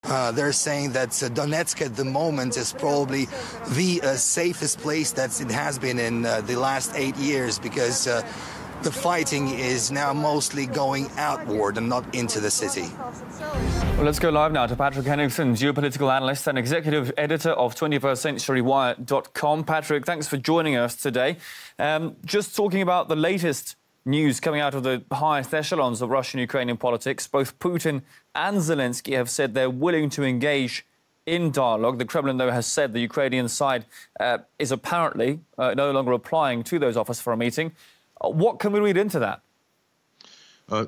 They're saying that Donetsk at the moment is probably the safest place that it has been in the last 8 years, because the fighting is now mostly going outward and not into the city. Well, let's go live now to Patrick Henningsen, geopolitical analyst and executive editor of 21stCenturyWire.com. Patrick, thanks for joining us today. Just talking about the latest news coming out of the highest echelons of Russian-Ukrainian politics. Both Putin and Zelensky have said they're willing to engage in dialogue. The Kremlin, though, has said the Ukrainian side is apparently no longer applying to those offers for a meeting. What can we read into that?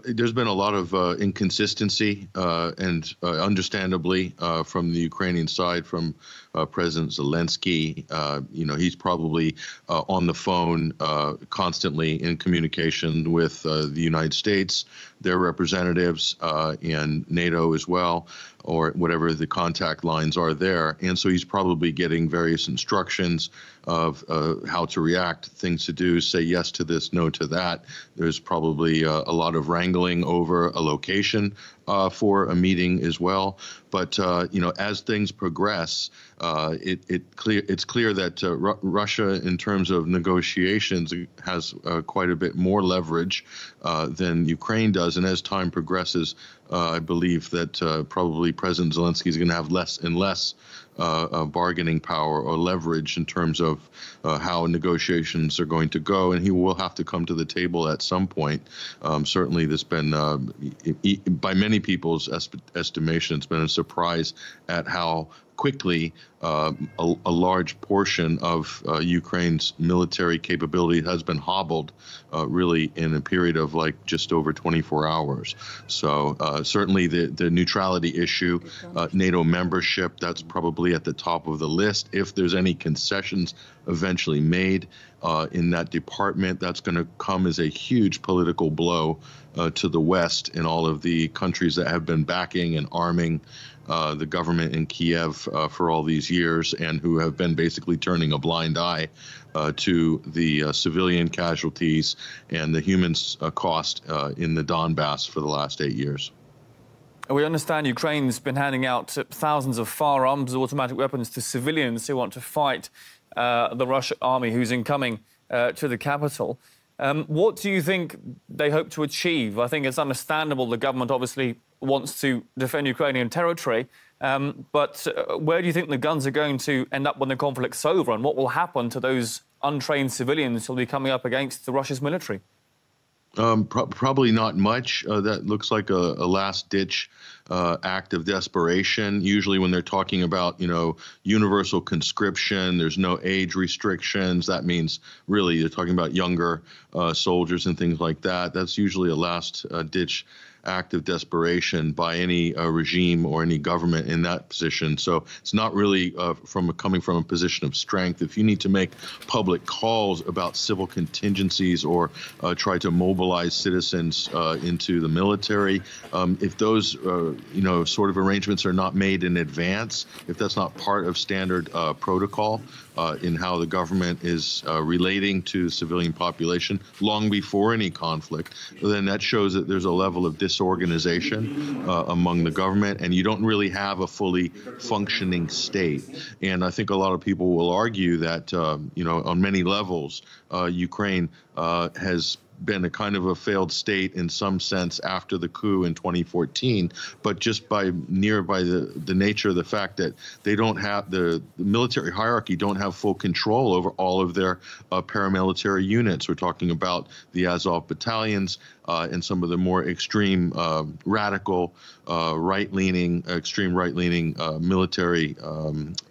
There's been a lot of inconsistency and understandably from the Ukrainian side, from President Zelensky. He's probably on the phone constantly in communication with the United States, their representatives, and NATO as well, or whatever the contact lines are there. And so he's probably getting various instructions of how to react, things to do, say yes to this, no to that. There's probably a lot of wrangling over a location for a meeting as well. But, as things progress, it's clear that Russia, in terms of negotiations, has quite a bit more leverage than Ukraine does. And as time progresses, I believe that probably President Zelensky is going to have less and less bargaining power or leverage in terms of how negotiations are going to go, and he will have to come to the table at some point. Certainly, there's been, by many people's estimation, it's been a surprise at how quickly a large portion of Ukraine's military capability has been hobbled, really in a period of just over 24 hours. So certainly the neutrality issue, NATO membership, that's probably at the top of the list. If there's any concessions eventually made in that department, that's going to come as a huge political blow to the West and all of the countries that have been backing and arming the government in Kiev for all these years, and who have been basically turning a blind eye to the civilian casualties and the human cost in the Donbass for the last 8 years. We understand Ukraine's been handing out thousands of firearms, automatic weapons to civilians who want to fight the Russian army who's incoming to the capital. What do you think they hope to achieve? I think it's understandable the government obviously wants to defend Ukrainian territory, but where do you think the guns are going to end up when the conflict's over, and what will happen to those untrained civilians who will be coming up against the Russia's military? Probably not much. That looks like a last-ditch act of desperation. Usually when they're talking about, universal conscription, there's no age restrictions. That means really they're talking about younger soldiers and things like that. That's usually a last-ditch act of desperation by any regime or any government in that position. So it's not really coming from a position of strength. If you need to make public calls about civil contingencies or try to mobilize citizens into the military, if those sort of arrangements are not made in advance, if that's not part of standard protocol in how the government is relating to the civilian population long before any conflict, then that shows that there's a level of disorganization among the government, and you don't really have a fully functioning state. And I think a lot of people will argue that, on many levels, Ukraine has been a kind of a failed state in some sense after the coup in 2014, but just by the nature of the fact that they don't have the military hierarchy don't have full control over all of their paramilitary units. We're talking about the Azov battalions and some of the more extreme radical extreme right-leaning military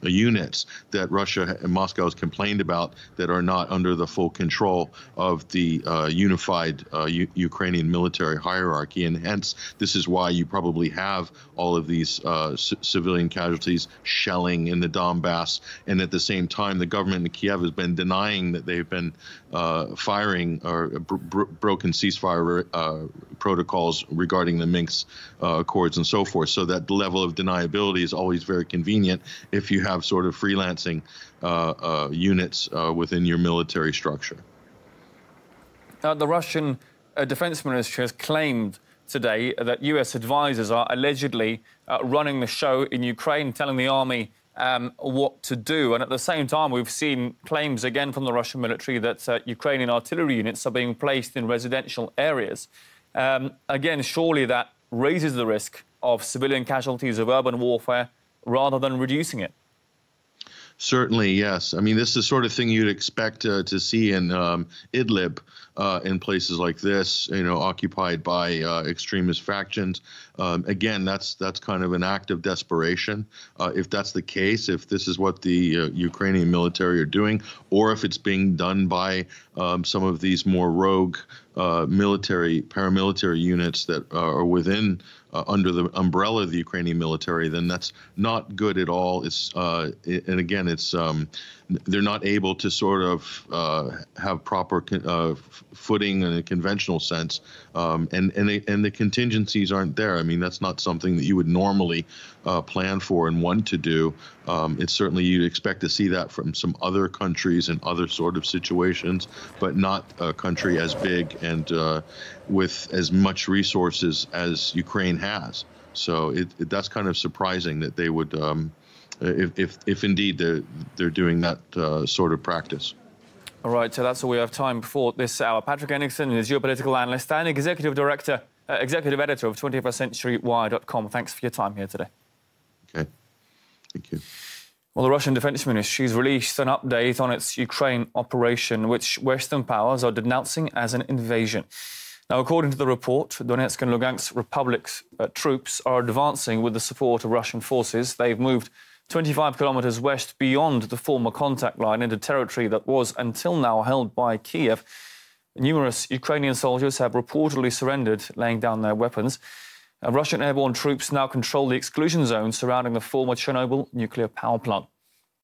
units that Russia and Moscow has complained about that are not under the full control of the unified Ukrainian military hierarchy. And hence, this is why you probably have all of these civilian casualties, shelling in the Donbass. And at the same time, the government in Kiev has been denying that they've been firing or broken ceasefire protocols regarding the Minsk Accords and so forth. So that level of deniability is always very convenient if you have sort of freelancing units within your military structure. The Russian defense ministry has claimed today that US advisors are allegedly running the show in Ukraine, telling the army what to do. And at the same time, we've seen claims again from the Russian military that Ukrainian artillery units are being placed in residential areas. Again, surely that raises the risk of civilian casualties of urban warfare rather than reducing it. Certainly, yes. I mean, this is the sort of thing you'd expect to see in Idlib, in places like this, occupied by extremist factions. Again, that's kind of an act of desperation. If that's the case, if this is what the Ukrainian military are doing, or if it's being done by some of these more rogue paramilitary units that are within under the umbrella of the Ukrainian military, then that's not good at all. And again, they're not able to sort of have proper footing in a conventional sense, and the contingencies aren't there. I mean, that's not something that you would normally plan for and want to do. It's certainly you'd expect to see that from some other countries and other sort of situations, but not a country as big and with as much resources as Ukraine has. So that's kind of surprising that they would, if indeed they're doing that sort of practice. All right, so that's all we have time for this hour. Patrick Henningsen is geopolitical analyst and executive editor of 21stCenturyWire.com. Thanks for your time here today. Okay, thank you. Well, the Russian Defence Ministry has released an update on its Ukraine operation, which Western powers are denouncing as an invasion. Now, according to the report, Donetsk and Lugansk republics' troops are advancing with the support of Russian forces. They've moved 25 kilometres west beyond the former contact line into territory that was until now held by Kiev. Numerous Ukrainian soldiers have reportedly surrendered, laying down their weapons. Russian airborne troops now control the exclusion zone surrounding the former Chernobyl nuclear power plant.